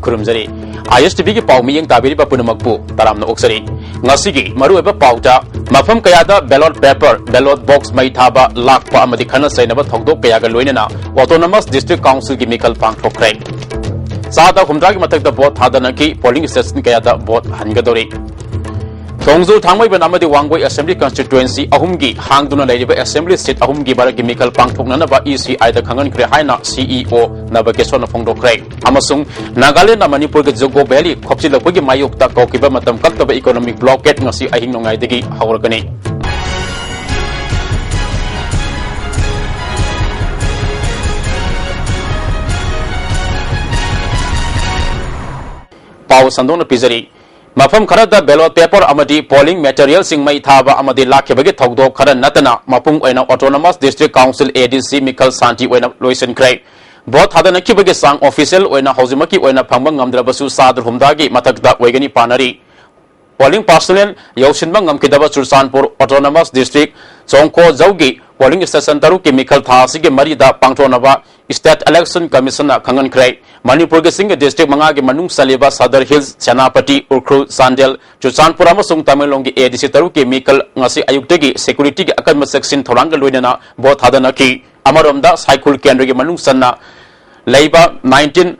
खुरुमजरी ISTV की पाउ मियंग ताबिरिबा पुनमकपु तरामना ओक्सरी ngasi maruiba pauta mafam kayada ballot paper ballot box mai thaba lakpa amadi khana sainaba thogdok kayaga loinana autonomous district council gi mikal pangthokre sada humdra gi matakda vote thadana ki polling station kayada vote hangadori Tongzu Thangwai Banamadi Wangway Assembly Constituency Ahumgi Hangduna Ladiba Assembly Seat Ahumgi Baraki Mikal Pangpok Nanaba ECI the Kangan Kre Haina CEO Nabakesona Pongdo Craig Amasung Nagaland Manipur Zogo Valley Kopsila Pugi Mayuk Tako Kiba Matam Kaktaba Economic Blockade Nasi Ahinongai Digi Hawragani Pau Sandona Pizari Mafam Karada ballot paper amadi polling material sing mai thaba amadi lakhebagi thogdo khara natana mapung oina autonomous district council ADC Mikal Santi oina loisen krai vote hadana kibagi sang official oina hauzimaki oina phangba ngamdrabasu sadr humdagi matakda oigani panari polling personnel yausinba ngamkidaba Churchanpur autonomous district chongko jaugi polling station taru ki Mikal thasi ge marida pangthonaba state election commission khangan krai Manipur ke singa district manga ke manung saliba Sadar Hills Chanapati Urkhru Sandel Churchanpur amasung Tamilong ki ADC taru ke Mikal ngasi ayuktagi security ke akadma section thorangal loinana vote hadana ki amaromda cycle kendra ke manung sanna leiba 19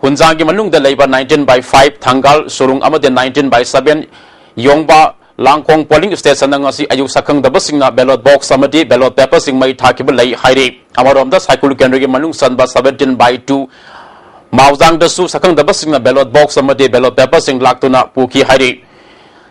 hunjang ke manung da leiba 19/5 thangal surung amade 19/7 yongba Langkong polling station ngasi ayuk sakang dabasingna ballot box amadi ballot paper sing mai thakibal lai haire amaromda cycle kendra ke manung sanba 17/2 Mauzang dasu sakang dabasingna ballot box amadi ballot paper sing laktuna puki haire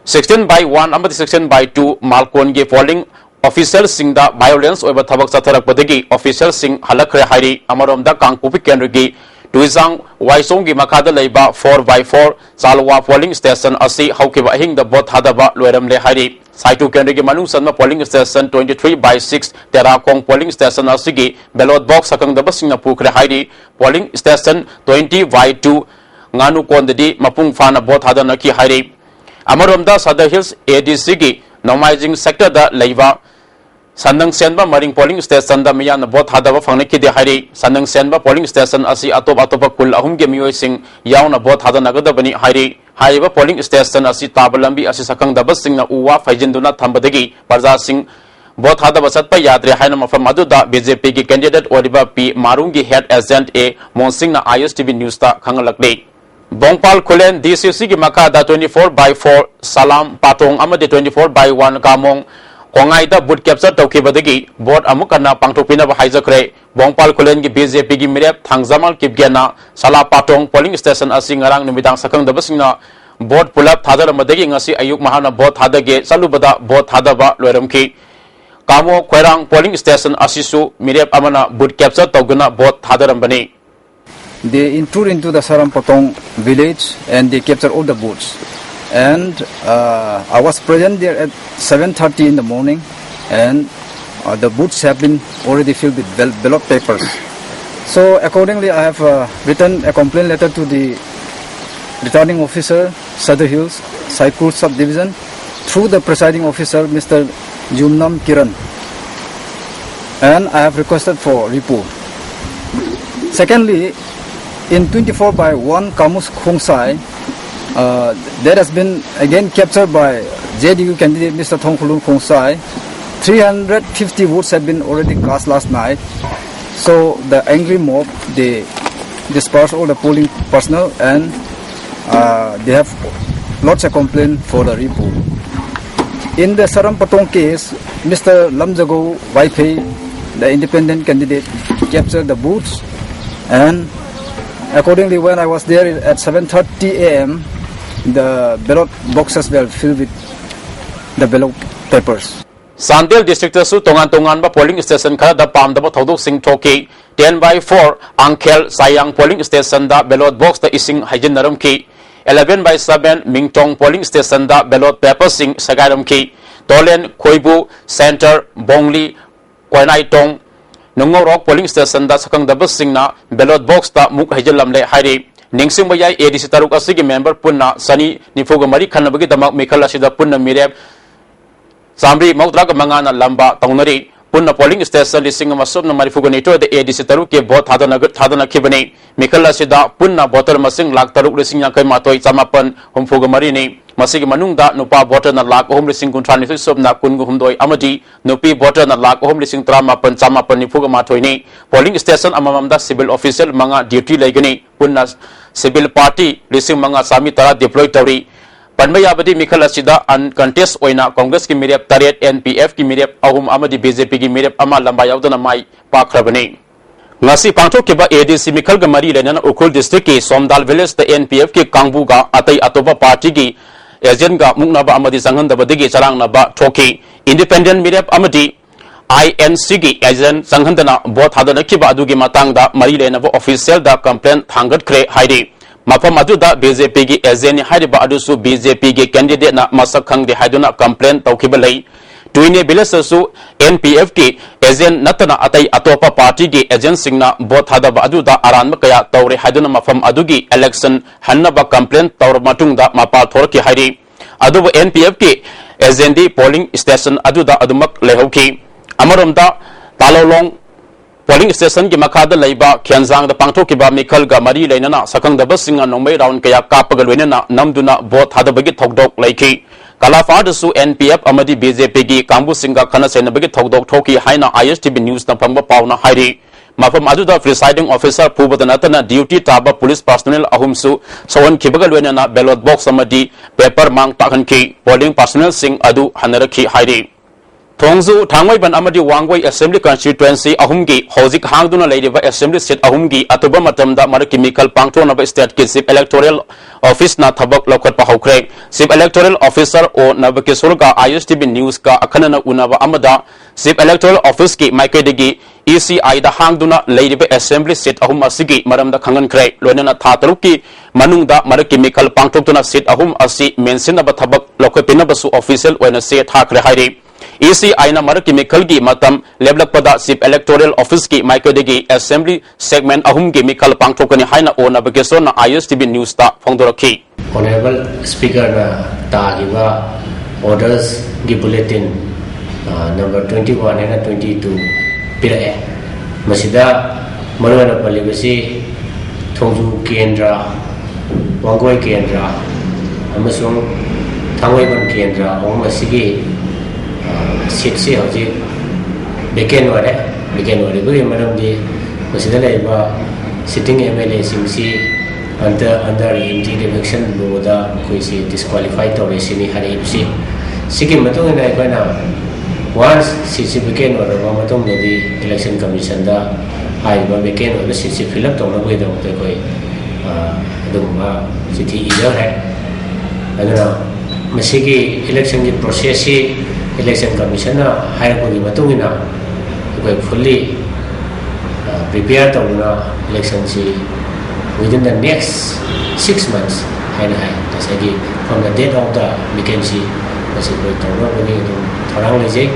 16/1 amadi 16/2 Malkon ge polling official sing da violence oiba thabak chatharak padagi official sing halakre haire amaromda kangpupi kendra ge Tuizang Waisong gi makada leiba 4/4 Salwa polling station asi haukiba hing the vote hadaba loiram le hari Saitu kendra gi manung sanma polling station 23/6 Terakong polling station asi gi ballot box sakang dabasingna pukre hari polling station 20/2 nganu kondadi mapung fana vote hadana ki hari Amaromda Sadar Hills ADC gi Nomaizing sector da leiba Sandang Senba Maring polling station da miyan vote hadaba fangnaki de hari Sandang Senba polling station asi atopa kul ahum ge miyoi sing yauna vote hadana gadabani hari haiba polling station asi tabalambi asi sakang dabasingna uwa faijinduna thambadagi parja sing vote hadaba satpa yadre haina mafam aduda BJP gi candidate oriba P Marungi head agent A Monsingna ISTV news ta khangalakle Bongpal Kulen DCC gi makada 24/4 Salam Patong amade 24/1 Kamong Kongai da boot capture tawkibadagi vote amukana pangthokpina ba haijakre Bongpal Kulen gi BJP gi mirep thangjamal kipgena Sala Patong polling station asi ngarang numidang sakang dabasingna vote pulap thadaramdagi ngasi ayuk mahana vote thadage salubada vote thadaba loiramki Kamo Kwerang polling station asisu mirep amana boot capture tawguna vote thadaramani They intrude into the Sarampatong village and they capture all the votes. And I was present there at 7:30 in the morning, and the booths have been already filled with ballot papers. So accordingly, I have written a complaint letter to the returning officer, Sadar Hills, Saikur Subdivision, through the presiding officer, Mr. Jumnam Kiran, and I have requested for report. Secondly, in 24/1 Kamus Khongsai, that has been again captured by JDU candidate Mr. Thongkhulun Khongsai. 350 votes have been already cast last night. So the angry mob, they dispersed all the polling personnel and they have lots of complaint for the report. In the Sarampatong case, Mr. Lamjago Waipai, the independent candidate, captured the booths, and accordingly when I was there at 7:30 a.m. the ballot boxes were filled with the ballot papers. Sandel district su tongan ba polling station khara da pamdaba thodok sing thoki 10/4 Angkel Sayang polling station da ballot box da ising hajin naram ki 11/7 Mingtong polling station da ballot paper sing sagairam ki Tolen Khoibu Center Bongli Koinai Tong Nungorok polling station da sakang da basingna ballot box da muk hajilam le hairi Ningsing bayai ADC taruk asigi member punna sani nifuga mari khanabagi damak mikhala sida punna mireb Samri Maudraga Mangana Lamba Taunari पुनः polling station लिसिंग मसुब मरिफुगनीटो the ADC तरु के vote थादना खिबनी मिखल असिदा पुनः voter मसिंग lakh तरुक लिसिंग यांकई मातोई चमापन हुमफुग मरिनी मसिग मनुंगदा नुपा voter न लाख ओहम लिसिंग कुंथ्रानिथु सोबना कुनगु हुमदोई अमदी नुपी voter न लाख ओहम लिसिंग त्रामापन चमापन निफुग माथोइनी पोलिंग स्टेशन अमममदा सिविल ऑफिशियल मंगा ड्यूटी लेगनी पुनः सिविल पार्टी लिसिंग मंगा सामी तरा डिप्लॉय तौरी पनबयाबदी मिखल असिदा अनकंटेस्ट ओइना कांग्रेस की मिरेप तरेट NPF की मिरेप अहुम अमदी BJP की मिरेप अमा लंबा यावदना माई पाखरबनी ngasi pangthokkiba ADC mikhal ga mari lenana ukhul district ki somdal village the NPF ki kangbu ga atai atoba party ki agent ga muknaba amadi sanghandaba digi charangnaba thoki independent mirep amadi INC ki agent sanghandana bot hadana kiba adugi matangda mari lenaba official da complaint thangat kre haidi mafam aduda BJP ki agent haiba adusu BJP ki candidate na masak khangde haiduna complaint tawkiba lei Tuine bilasasu NPF ki agent natana atai atopa party ki agent singna bot hadaba aduda aran kaya tawre haiduna mafam adugi election hannaba complaint tawr matungda mapal thorki hairi aduba NPF ki agent di polling station aduda adumak lehauki amaromda talolong polling station ki makada leiba kyanjang da pangthokiba mikhal ga mari leinana sakangdaba singa nongmei round kaya kapaga loinana namduna bot hadabagi thokdok leiki Kalafar su NPF amadi BJP ki kambu singa khana senabagi thokdok thoki haina ISTV news na phangba pauna hairi mafam aduda presiding officer pubadanatana duty taba police personnel ahumsu sawan khibaga loinana ballot box amadi paper mang takhan ki polling personnel sing adu hanarakhi hairi Thongzu Thangwaiban amadi Wangwai Assembly Constituency ahumgi hozik hangduna leidiba Assembly seat ahumgi atuba matamda maraki mikal pangthona ba state ki chief electoral office na thabak lokhat pa hokre chief electoral officer o nabakesur ga ISTV news ka akhanana unaba amada chief electoral office ki maikaidegi ECI da hangduna leidiba Assembly seat ahum asigi maramda khangan kre loinana thataruk ki manungda maraki mikal pangthokna seat ahum asi mention ba thabak lokhatina basu official oina se thakre hairi ECI na maraki mikhal gi matam leblakpada chief electoral office ki maikadegi assembly segment ahum gi mikhal pangthokani haina ona bageso na ISTV news ta phongdorakhi honorable speaker na tagiba orders gi bulletin number 21 and 22 pirae masida marwana palibasi thongju kendra wangoi kendra amasung thangwaiban kendra ahum asigi seat se hoji beken ware bui manam di masida laiba sitting MLA simsi under election boda koi si disqualified to resini hari si sigi matung na ipana once si beken ware ma matung di election commission da ai ba beken ware si fill up to na bui da to koi aduma sithi ida hai aduna masigi election ki process si election commission na hire ko gi matungina ko fully prepare to na election si within the next 6 months hai that's again from the date of the vacancy was it to no ni thorang leje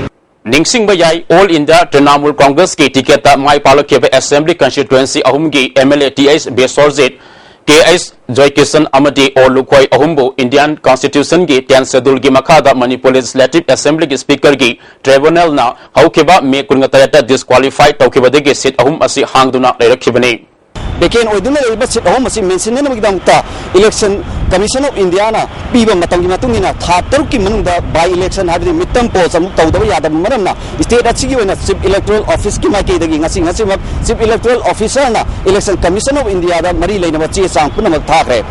Ningsing bayai All India Trinamool Congress ki ticket ta mai palakhe assembly constituency ahum gi MLA TS Besorzet KS Joy Kisan Amadi or Lukoi Ahumbo Indian Constitution gi 10 schedule gi makhada Manipuri Legislative Assembly gi speaker gi tribunal na haukeba me kungatayata disqualified tawkeba de seat ahum asi hangduna leirakhibani Beken oiduna leiba seat ahum asi mention na magdamta election commission of India na piba matangi matungina thatar ki manungda by election habdi mitam po sam tawdaba yadam maramna state achigi wena chief electoral office ki maike dagi ngasi chief electoral officer na election commission of India da mari leina ba che sang punamak thakre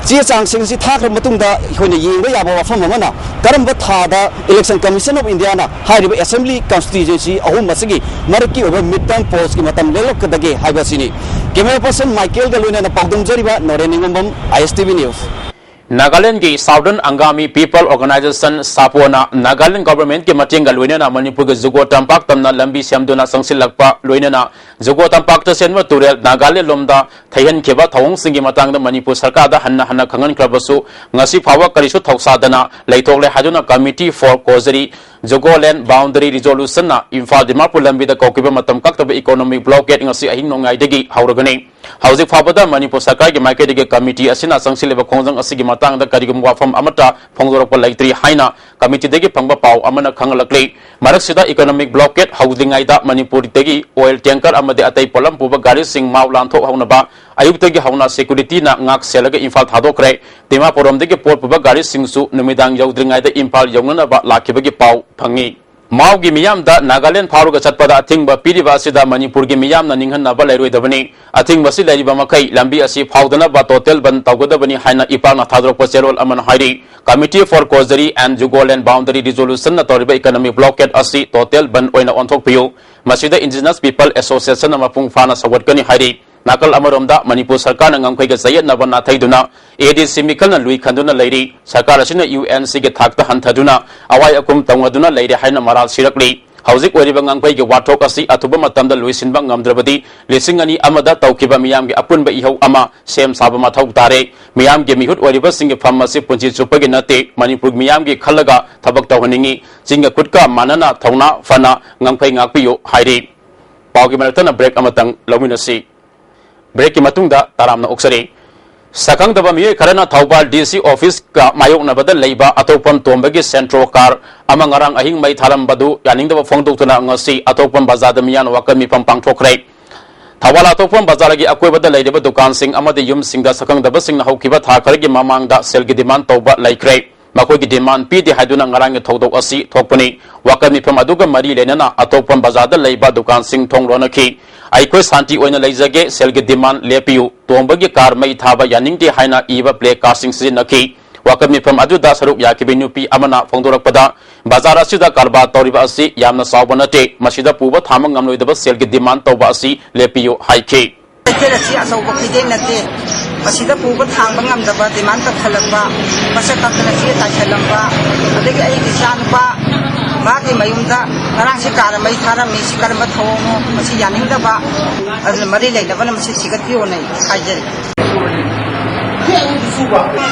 che sang sing si thakre matungda hoina yengba yaba wafam amana karamba thada election commission of India na hariba assembly constituency ahum masigi marki over mitam post ki matam lelok kadage haibasini camera person Michael Galuna na pagdum jariba noreningom ISTV news Nagaland ki Southern Angami People Organization Sapona Nagaland government ki mating galwina na Manipur ke Zugo Tampak tamna lambi siamduna sangsilakpa loina na Zugo Tampak ta senwa turel Nagaland lomda thayan kheba thawong singi matang da Manipur sarkar da hanna khangan krabasu ngasi phawa karisu thoksadana leithokle haduna committee for kozari Zugoland boundary resolution na Imphal Dimapur lambi da kokiba matam kaktaba economic blockade ngasi ahing nongai degi hauragani Hauzik Fabada Manipur Sarkar ki Maikedi ki committee asina sangsileba khongjang asigi matangda karigum wafam amata phongdorokpa laitri haina committee degi phangba pau amana khangalakle maraksida economic blockade haulingaida Manipur tegi oil tanker amade atai polam puba gari sing mau lanthok haunaba ayuktagi hauna security na ngak selaga Imphal thadokre tema poromdegi port puba gari singsu numidang yaudringaida Imphal yaunganaba lakibagi pau phangi Maugi Miyamda Nagaland Paruga Chatpada Athingba Piriba Sida Manipur gi Miyamna Ninghanna Balai Dabani Athingba Si Lariba Makai Lambi Asi Paudana Ba Total Ban Taugodabani Haina Ipana Thadrokpa Serol Aman Hairi Committee for Causery and Jugoland Boundary Resolution na Toriba Economic Blockade Asi Total Ban Oina Onthok Piyo Masida Indigenous People Association na Mapung Fana Sawatgani Hairi Nakal Amaromda Manipur Sarkar na ngangkhoi ga sayat na ban thaiduna ADC Mikal na lui khanduna leiri Sarkar asina UNC ge thakta hanthaduna awai akum tangwaduna leiri haina maral sirakli Hauzik wariba ngangkhoi ge wathok asi athuba matamda luisinba ngamdrabadi lisingani amada tawkiba miyam ge apunba ihau ama sem saba mathau tare miyam ge mihut wariba singe pharmacy punchi chupagi nate Manipur miyam ge khallaga thabak tawhaningi jinga kutka manana thauna fana ngangkhoi ngakpiyo hairi paugi maratana break amatang lominasi Break Matunda Taramna Oksari Sakang the Bami Karana Taubal DC office Mayok Nabada Leba Atopam Tombagi Central Car Amangarang Ahing Mai Talam Badu Yaning the Fondutuna Ngasi Atopam Bazadamian Wakami Pampang Tokre Tawala Atopam Bazaragi Aquaba the Lady Dukan Sing Amadi Yum Sing the Sakang the Basing Hokiba Takaragi Mamang da Selgi demand Toba Laikre Makogi demand P. de Haduna Naranga Todo Asi Topani Wakami Pamaduga Mari Lenana Atopam Bazada Leba Dukan Sing Tong Ronaki Aikoi Santi Oina Laizage Selgi demand Lepiu Tombagi Kar Mai Thaba Yaning Haina Eva Play Casting Sinaki Wakami from Aduda Saruk Yakibinupi Amana Fondorakpada Bazara Sida Karba Toriba Asi Yamna Sabanate Masida Puba Tamangam with the Selgi demand Toba Asi Lepiu Haiki Masida Puba Tangam the Badimanta Kalamba, Masakatanasia Takalamba, the Aisanpa, Maki Mayunda, Naransikara, Maitara, Misikaramba Tomo, Masianin the Ba, as the Marile, the Vanam Sikatione, Kajel.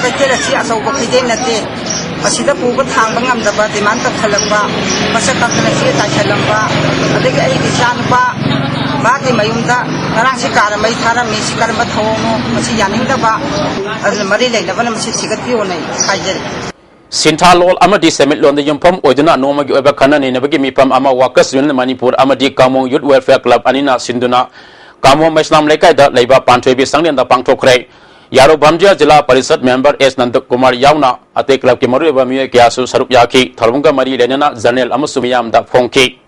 The Terracias of Bakidinate, Masida Puba Tangam the Badimanta Kalamba, Masakatanasia Takalamba, the Aisanpa. Maki Mayunda, Naransikara, Maitara, Misikaramba Tomo, Masianin the Ba, as the Marile, the Vanam Sikatione, Kajel. Sintalol Amadi Summit on the Yumpum Odina Nomagi Obakanan in Nabagimi Pam Ama Wakas in Manipur Amadi Kamo Youth Welfare Club Anina Sinduna Kamo Meslam Leka da Leba Pantrebi Sang and the Pantokre Yaro Bamja Jila Parisat member S Nandakumar Yauna Ate Club Kimaru Bamia Kiasu Sarupyaki Tarunga Mari Lenana Zanel Amasumiyam da Fonki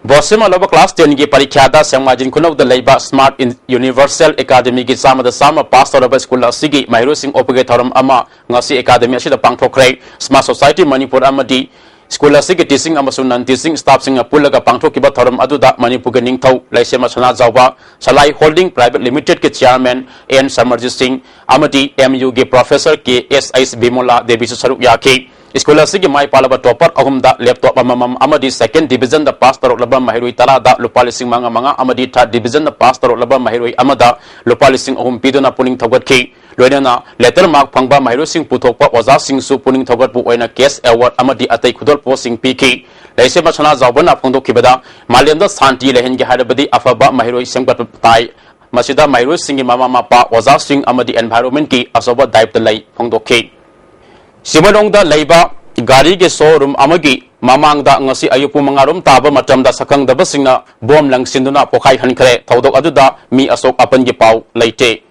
Bosima Loba Class 10 gi Parikyada Samajin Kuno the Leba Smart in Universal Academy gi Sama the Sama Pastor of School Sigi Mayro Sing Opagatorum Ama Ngasi Academy Ashida Pangtokre Smart Society Manipur Amadi School Sigi Teaching Amasunan Teaching Staff Sing Pulaga Pangtokiba Torum Aduda Manipur Ning Tau Laisema Sana Zawa Salai Holding Private Limited ki Chairman N Samarjit Singh Amadi MU gi Professor ki S.I.S. Bimola Debisu Saruk Yaki School Sigi Mai Palaba Topper Ahumda Laptop Amam Amadi Second Division the Pastor of Laba Mahirui Talada Lupalising Manga Manga Amadi Third Division the Pastor of Laba Mahirui Amada Lupalising Ahum Piduna Puning Togatki Loyana Letter Mark Pangba Mahirusing Putopa Waza Sing Su Puning Togat Buena Case Award Amadi Atay Kudol Posing PK Laisema Chana Zabana Pondo Kibada Malenda Santi Lehengi Hadabadi Afaba Mahirui Singbat Tai Masida Mahirusing Mama Mapa Waza Sing Amadi Environment Ki Asoba Dive the Lay Pondo K Simanong da Laiba Gari ge showroom amagi mamang da ngasi ayupu mangarum taba matam da sakang da basingna bom lang sinduna pokai hankre thodok aduda mi asok apan ge pau laite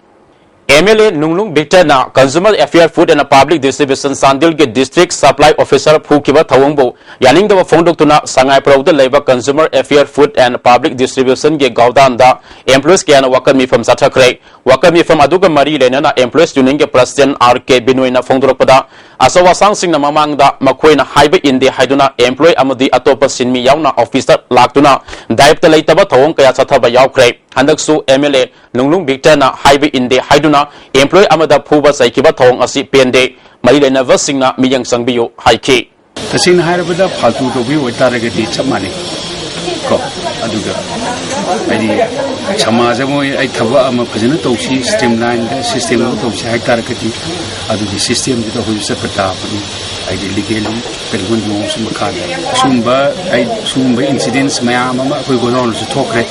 MLA Nunglung Bitana Consumer Affairs Food and Public Distribution Sandil ge District Supply Officer Phukiba Thawangbo yaning da phongdok tuna sangai pro da Laiba Consumer Affairs Food and Public Distribution ge gaudan da employees ke ana wakami from sathakre wakami from aduga mari lenana employees tuning ge President RK Binoina phongdok pada Asawa sang sing na mamang da makoina haiba indi haiduna employee amadi atopa sinmi yauna officer laktuna daip ta leitaba thawong kaya chathaba yaukre handaksu MLA Nunglung Bitana haiba indi haiduna employee amada phuba saikiba thawong asi pende mari lena vasingna miyang sangbiyo haiki tasin hairabada phaltu to bi oitaragati chamani ko aduga ai समाज में आई थबा अम फजन तौसी streamline system तौसी high तारकती अदुगी system जो हो से पता पनी आई legally पेलगुन no से मखा Sumba incidents मयाम अमा कोई गोनोन से थोकरे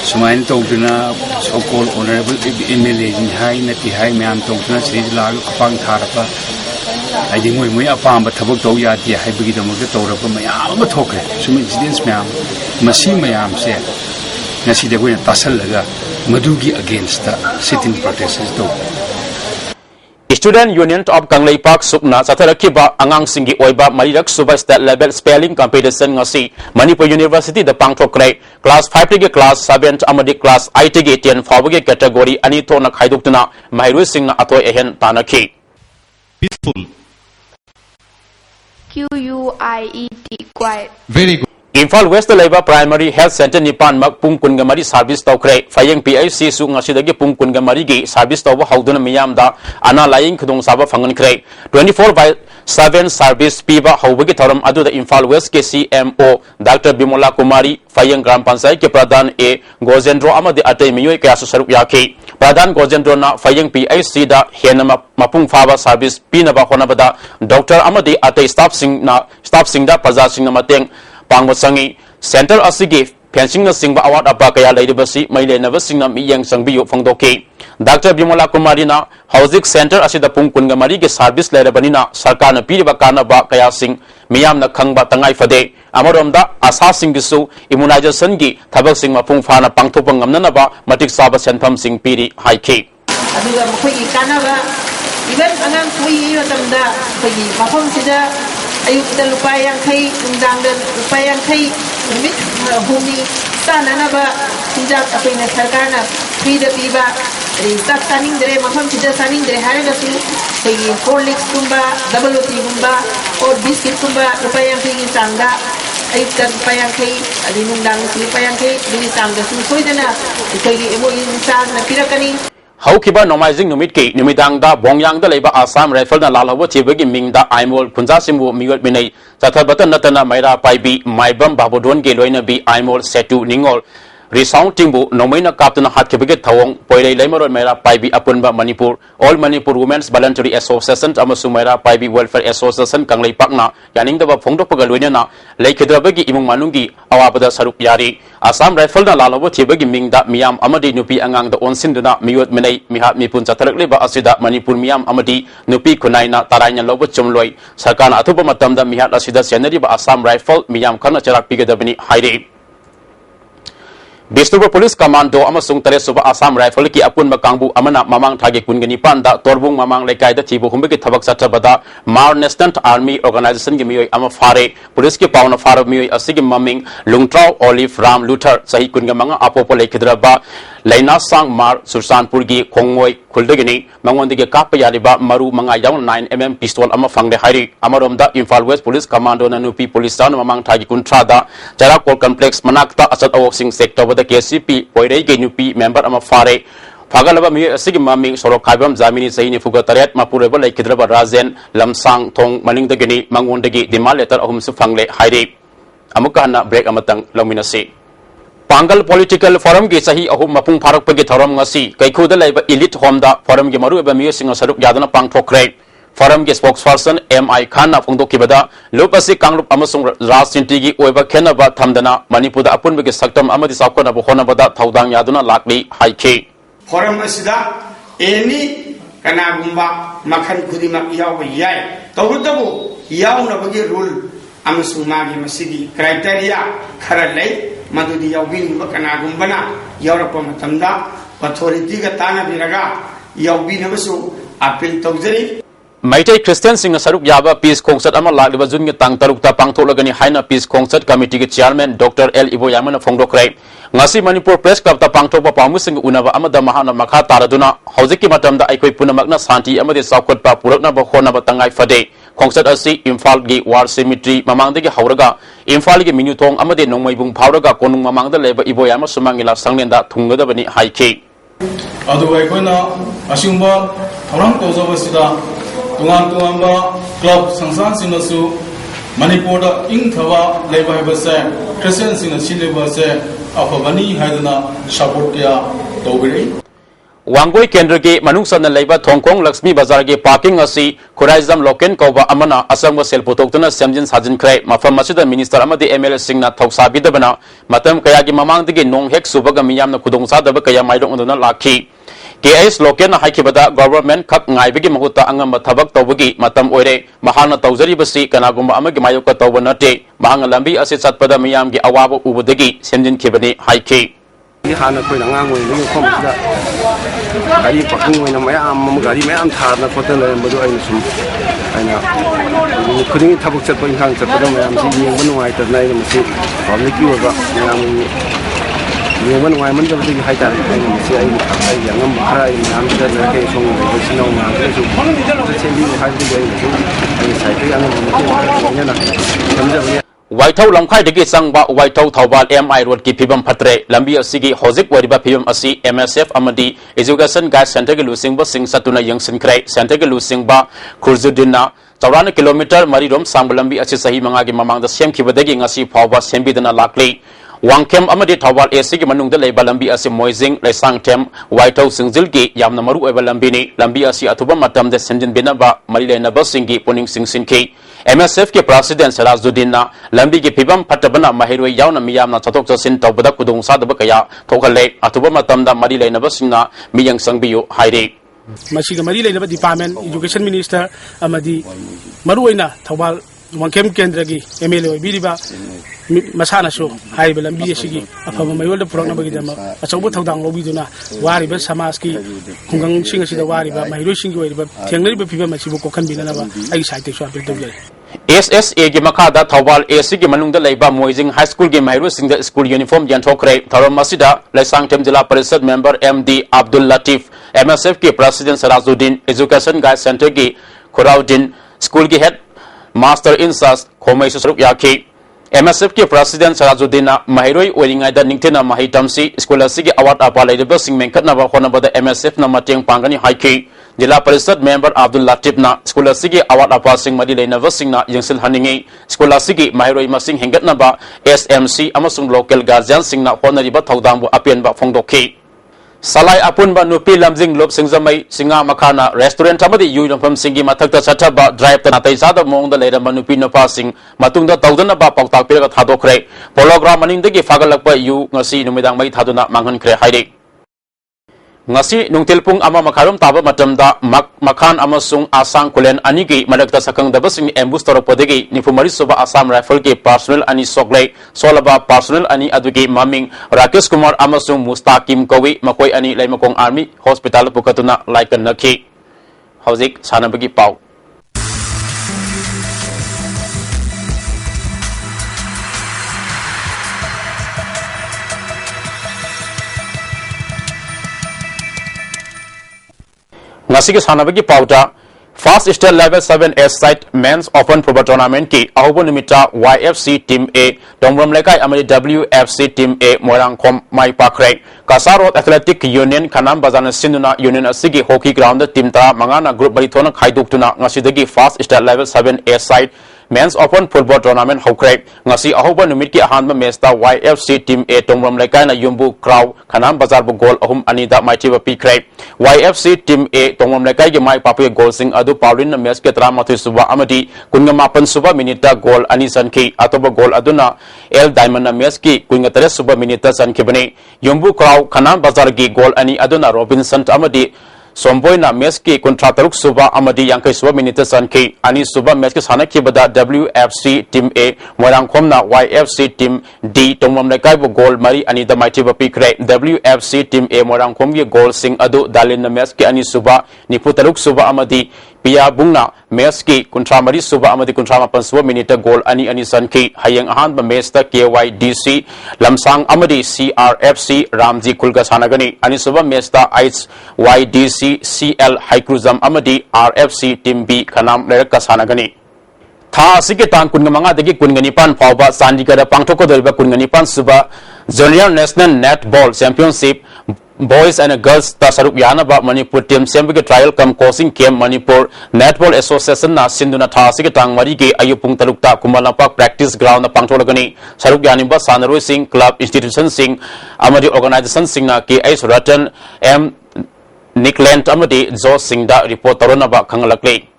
sumain tawduna so-called honorable MLA in high nati high ma'am tawduna sri lag kapang tharapa ai ding moi apamba thabak taw ya ti hai bigi damag tawrapa mayam ma thokre sum incidents ma'am masi mayam se ngasi de goina tasal laga madugi against the sitting protesters to Student Union of Kanglei Park Sukna Satharakiba Angang Singi Oiba Marirak Suba State Level Spelling Competition ngasi Manipur University the Pangthokre Class 5 tige Class 7 amadi Class 8 tige 10 fawage category ani thona khaidukna Mahiru Singna atoi ehen tanaki peaceful QUIET quiet very good Imphal West Labor Primary Health Center Nipan Mak Pung Kungamari Service Tokre Fayeng PIC Su Ngasidagi Pung Kungamari gi Service Toba Hauduna Miyamda Ana Lying Kudung Saba Fangan Kre 24/7 Service Piba Haubagi Thoram Adu the Imphal West ke CMO Dr. Bimola Kumari Fayeng Gram Pansai ke Pradhan A Gozendro Amadi Ate Miyoy Kaya Saruk Yaki Pradhan Gozendro na Fayeng PIC da Henama Mapung Faba Service Pinaba Honabada Dr. Amadi Ate Staff Sing da Praza Sing na Mateng Pangmosangi Center Asigi fencing na singba award apa kaya laidibasi maile na basing na miyang sangbiyo fangdoki Dr. Bimola Kumari na Housing Center asida pungkun nga mari ke service laidabani na sarkar na piriba kana ba kaya sing miyam na khangba tangay fade amaromda asa sing gisu immunization gi thabak sing mapung fana pangthopang ngamna na ba matik saba senpham sing piri haiki aduga mukhoy kana ba even angang kui yotamda khoi mafam sida ayukta lupayang kay undangda lupayang kay mit bumi sana ba hinjak apay na sarkar na frida piba tak saning dere mafam sida saning dere haraga su kay Horlicks kumba WT kumba or biscuit kumba lupayang kay insangda ayukta lupayang kay adinundang lupayang kay binisangda su soidana kay emo insang na pirakani Haukiba Nomizing Numiki, Numidanga, Bongyang the Labor Assam Rifle and Lalawa Tibagi Ming the Imol, Punjasimu, Miyot Binay, Satabata Natana, Maira Paibi, Maibam Babodon Geloina B, Imol, Setu, Ningol, Resound Timbu, Nomina Captain Hatkibiget Tawong, Poire Lemor, Maira Paibi, Apunba, Manipur, All Manipur Women's Voluntary Association, Amasumera Paibi Welfare Association, Kanglei Pakna, Yaning the Fondo Pagaluina, Lake Drabagi, Imung Manungi, Awabada Saruk Yari, Assam Rifle and Lalawa Tibagi Ming that Miam Amadi Nupi Angang the Onsindana, Miyot Minay, Mihat Mipun Satalak Liba Asida, Manipur Miam Amadi, Nupi Kunaina, Taranya Lobo Chumloy, Sakana Atuba Matamda, Mihat Asida Senadi, Assam Rifle, Miam Kana Charak Pigadabini, Hairi. Bisnuba Police Commando amasung Teresuba Assam Rifle ki apun makangbu amana mamang thagi kungani panda torbung mamang lekai da tibu humbegi thabak satabada Mar National Army Organization gi mioi ama fare police ki pauna fare mioi asigi maming Lungtrau Olive Ram Luther sahi kunga manga apopo lekidraba Laina Sang Mar Sursanpur gi Khongoi Kuldegini mangondige kapayariba maru manga yaw 9mm pistol ama fangde hari amaromda Imphal West Police Commando na nupi police town mamang thagi kuntrada Jarakol complex manakta asat awok sing sector the KCP Poirei Genupi member ama fare Fagalaba mi asigi maming sorok kaibam zamini sahini fuga taret mapureba lai kidraba razen lamsang thong maning dagini mangondagi dimal letter ahum su fangle hairi amuka hana break amatang laminasi Pangal Political Forum gi sahi ahum mapung pharak pagi thoram ngasi kaikhuda laiba elite homda forum gi maru eba mi singa saruk yadana pangthokre Forum ge spokesperson MI Khan na phongdok kibada lopasi kangrup amasung rajniti gi oiba khenaba thamdana Manipurda apunba ge saktam amadi sakona bo honabada thaudang yaduna lakli haike Forum asida any kanagumba makhan khudima yaw yai tawdabu yaw na bagi rule amasung magi masigi criteria khara lay madudi yawbin bakanagumbana yawrapa matamda authority ga tana biraga yawbin abasu appeal tawjari Maitai Christian Singh Saruk Yaba Peace Concert ama lakliba jun ge tang tarukta pangtholagani haina Peace Concert Committee ge chairman Dr. L Ibo Yamana phongdokrai ngasi Manipur Press Club ta pangthokpa pamu sing unaba amada mahana makha taraduna hojiki matamda aikoi punamakna santi amade saukotpa purakna ba khonaba tangai fade Concert asi Imphal gi War Cemetery mamangdagi hauraga Imphal gi minutong amade nongmaibung phawraga konung mamangda leba Ibo Yama sumangila sanglenda thungadabani haike adu aikona asingba thorang tozabasida Tungan Tunganba Club Sangsan Sinasu Manipur Ing Thava Labor Habase Christian Sinasiliba Se Afabani Hadana Support Kia Tobiri वांगोई केंद्र के मनुसन लेबा थोंगकोंग लक्ष्मी बाजार के parking असी खुराइजम लोकेन कौबा अमना असंग cell पुतोक्तुना सेमजिन साजिन खरे मफम मसिदा minister अमदि MLA सिंगना थौसाबिदबना मतम कया की ममांगदगी नोंग हेक सुबगा मियामना खुदोंसादब कया माइरोंगदुना लाखी केएस लोकेन हाइकिबदा गवर्नमेंट खक ngaibagi mahuta angamba thabak tawbagi matam oire mahana tawjaribasi kanagumba amagi mayoka tawba nate mahanga lambi ase chatpada miyam gi awaba ubudagi semjin khibani haiki hana koi ngang ngoi ni khom da gari paking ngoi na mayam gari mayam tharna khotana madu aina sum aina khuding thabak chat pa inkhang chat da mayam si yeng ban ngai ta nai masi public ki oba mayam yeng ban ngai man da bi hai ta aina si ai ai yang am khara ai mayam da na ke song ni si nong na ke su chen bi hai bi ai sai ke ang ni na samja Waithau lamkhai degi sangba waithau thawbal MI road ki phibam phatre lambi asigi hojik wariba phibam asi MSF amadi education guide center ge lusingba sing satuna yangsin krai center ge lusingba khurjudina chawrana kilometer mari rom sang lambi asi sahi manga gi mamang da sem khibadagi ngasi phawba sembidana lakli wangkem amadi thawbal AC gi manung da leiba lambi asi moizing laisang tem waithau singjil gi yamna maru eba lambi ni lambi asi athuba matam de senjin binaba mari lena basingi puning singsin ki MSF के president Sarajuddin ना लंबी के फिबम फटबना महिरोई यावना मियामना चतोक चसिन तौबदा कुदुंग सादब कया थोखले अथुबा मतमदा मरी लेनबसिंगना मियंग संगबियो हाइरे मसिगा मरी लेनब department education minister अमदी मरुइना Thoubal वंखेम केंद्र की MLA बिरिबा मसानासु highway लंबी असिगी अफब मयोल पुरकनबगी दम अचौब थौदांग लोबिदुना वारिबा समाज की खुंगंग सिंग असिदा वारिबा महिरोई सिंगी ओइरिबा थेंगरिबा फिबम असिबु कोखनबिननबा आई साइते सु अपील तौजै SSA की मखादा थौबाल AC की मनुंगदा लेबा मोइजिंग हाई स्कूल के महिरो सिंह स्कूल यूनिफॉर्म यंथोखरे थरम मसिदा लैसांगथेम जिला परिषद member MD Abdul Latif MSF के president Sarajuddin education guide centre की खुराउद्दीन स्कूल की हेड मास्टर इंचार्ज खोमै सरुक याखी MSF के प्रेसिडेंट सराजुद्दीन महिरोई ओरिंगाइदा निंगथेना महितमसी स्कूल असिगी अवार्ड अपा लेदब सिंह मेंखतनबा होनबदा MSF न मतेंग पांगनी हाइकी जिला परिषद मेंबर अब्दुल लतीफ ना स्कूल असिगी अवार्ड अपा सिंह मदि लेनब सिंह ना यंगसिल हनिंगी स्कूल असिगी महिरोई मसिंग हेंगतनबा SMC अमसुंग लोकल गार्जियन सिंह ना होनरिबा थौदांबु अपेनबा फोंदोखी Salai apunba nupi lamjing lop singzamai singa makhana restaurant amadi yunifam singi mathakta chathaba drive ta natai sada mongda leiramba nupi napa sing matungda tawdana ba pawtak piraga thadokre program maningdagi fagalakpa yu ngasi numidang mai thaduna manghan khre haire ngasi nungtilpung ama makharum taba matamda makhan amasung asang kulen anigi malakta sakang dabasing ambush toropodegi nifumari soba asam rifle ke personnel ani soglei solaba personnel ani adugi maming Rakesh Kumar amasung Mustaqim Kawi makoi ani laimakong army hospital pukatuna laikan nakhi hauzik sanabagi pau ngasi ke sanabagi pauta First State Level 7S Site Men's Open Football Tournament की अहुबो निमित्ता YFC Team A डोंगरम लेकाई Amari WFC Team A Moirangkhom माई पाखरे कासारोड athletic union खनाम बाजारना सिंदुना union असिगी hockey ground team तरा मंगाना ग्रुप बरिथोना खाइदोक्तुना ngasiदगी First State Level 7S Site Men's Open Football Tournament hokre ngasi अहुबो निमित्त की अहानबा मैचता YFC Team A डोंगरम लेकाई ना युम्बु क्राउ खनाम बाजार बु गोल अहुम अनिदा माइथिबा पिखरे YFC Team A डोंगरम लेकाई के माई पापे गोल सिंग अदु पाउलिन मैच के तरा मथि सुबा अमदी कुंगा मापन सुबा मिनिटा गोल अनि सनखी अतोबा गोल अदुना एल डायमंड मैच की कुंगा तरे सुबा मिनिटा सनखी बने युम्बु क्राउ खनाम बाजार की गोल अनि अदुना रॉबिन्सन अमदी सोमबोयना मैच की कुंट्रा तरुक सुबा अमदी यांकै सुबा मिनिट सनखी अनि सुबा मैच के सानखी बदा WFC team A मोरांगखोमना YFC team D तोमम लेकाई बो गोल मरी अनि द माइथि बपिखरे WFC टीम A मोरांगखोम के गोल सिंग अदु दालिन मैच के अनि सुबा निफु तरुक सुबा अमदी पिया बुंगना मैच की कुंट्रा मरी सुबा अमदी कुंट्रा मापन सुबा मिनिट गोल अनि सनखी हयंग अहान मैच ता KYDC लमसांग अमदी CRFC रामजी खुलगा सानगनी अनि सुबा मैच ता HYDC CL हाइक्रुजम अमदी RFC team B Khanam लेरक का सानगनी था असिगे तांग कुनगमंगा दगी कुनगनिपान फावबा चांदीगढ़ पांगथोकदोरिबा कुनगनिपान सुबा junior national netball championship Boys and Girls ta saruk yanaba Manipur team sembige trial kam coaching camp Manipur Netball Association na sinduna tha asige tang mari ge ayupung talukta kumalampak practice ground na pangtholagani saruk yaniba sanaroi sing club institution sing amadi organization sing na KS Ratan M Nickland amadi Jo Singda report taronaba khangalakli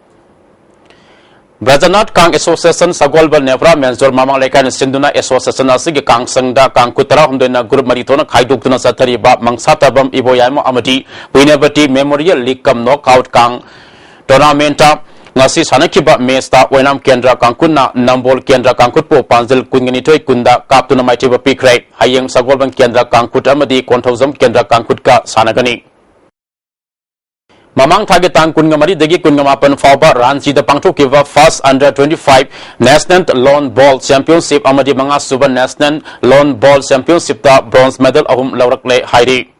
Brajanat Kang Association Sagolba Nevra Menzor Mamang Lekan Sinduna Association Asigi Kang Sangda Kang Kutara Humdena Group Maritona Kaidukuna Satari Ba Mangsatabam Iboyama Amadi Winabati Memorial League Kam Knockout Kang Tournamenta Ngasi Sanakiba Mesta Wenam Kendra Kangkuna Nambol Kendra Kangkutpo Panzil Kunganitoy Kunda Kaptuna Maitiba Pikray Hayang Sagolban Kendra Kangkut Amadi Kontozam Kendra Kangkutka Sanagani Mamang Tagetang Kungamari Degi Kungamapan Fauba Ranchi the Pangtu Kiva First Under 25 National Lawn Ball Championship Amadi Manga Suba National Lawn Ball Championship the Bronze Medal Ahum Laurakle Hairi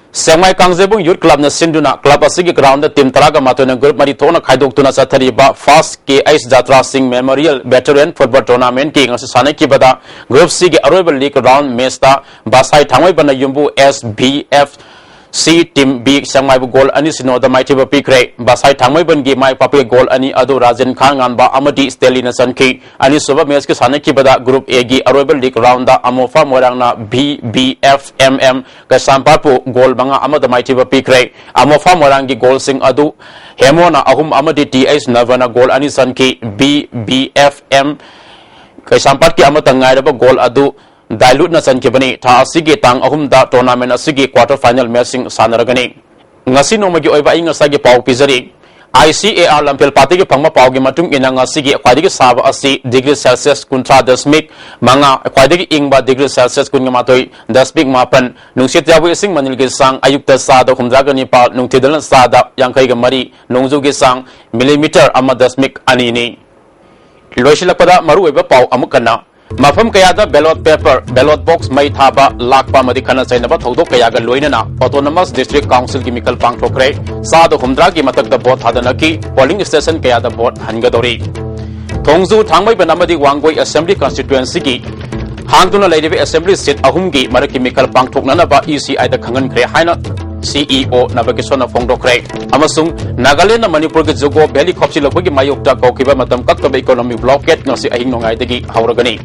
Semai Kangzebung Youth Club na Sinduna Club Asigi Ground the Team Taraga Matona Group Maritona Kaidok Satari Ba First KS Jatra Singh Memorial Veteran Football Tournament King Asane Kibada Group Sigi Arrival League Round Mesta Basai Tangway Bana Yumbu SBF C Team B Sangmai goal ani sino the mighty Pikre Basai Tangmai Bangi Mai Papi goal ani Adu Rajan Khangan Ba Amadi Stelina Sanki ani Suba Meski Sanaki Bada Group Agi Arrival League Round the Amofa Morangna BBFMM Kasampapu goal Banga Amada Mighty Pikre Amofa Morangi goal sing Adu Hemona Ahum Amadi TS Navana goal ani Sanki BBFM Kasampatki Amatangai goal Adu Dilute na sankibani ta asigi tang ahumda tournament asigi quarter final matching sanaragani ngasi nomagi oiba inga sagi pau pizari ICAR lampel party gi phangma pau gi matung ina ngasi khwadi gi saba asi degree celsius kuntra dasmik manga khwadi gi ingba degree celsius kun ma toi dasmik mapan nungsit yabu sing manil gi sang ayukta sa da khumdra gani pa nungtidal sa da yangkai gi mari nungju gi sang millimeter ama dasmik ani ni loisilakpada maru oiba pau amukana Mafam Kayada ballot paper, ballot box may thaba lakpa madikana sa inaba thodok kayaga loinana Autonomous District Council Chemical Pangtokre sa do humdra gi matak da bot hadanaki polling station kayada bot hangadori Thongzu thangmai banamadi Wangoi Assembly Constituency gi hangduna laidibe assembly seat ahumgi marak chemical pangthoknana ba ECI da khangan kre haina CEO Navigation of Fongdokre Amasung Nagaland Manipur ke Jogo Valley Khopsi Lokgi Mayokta Kokiba Matam Kakta Economic Blockade ngasi ahing nongai degi hauragani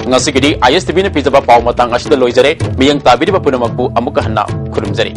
ngasi gidi ISTV ne pijaba pau matang asida loijare miyang tabiri ba punamakbu amuka hanna khurumjari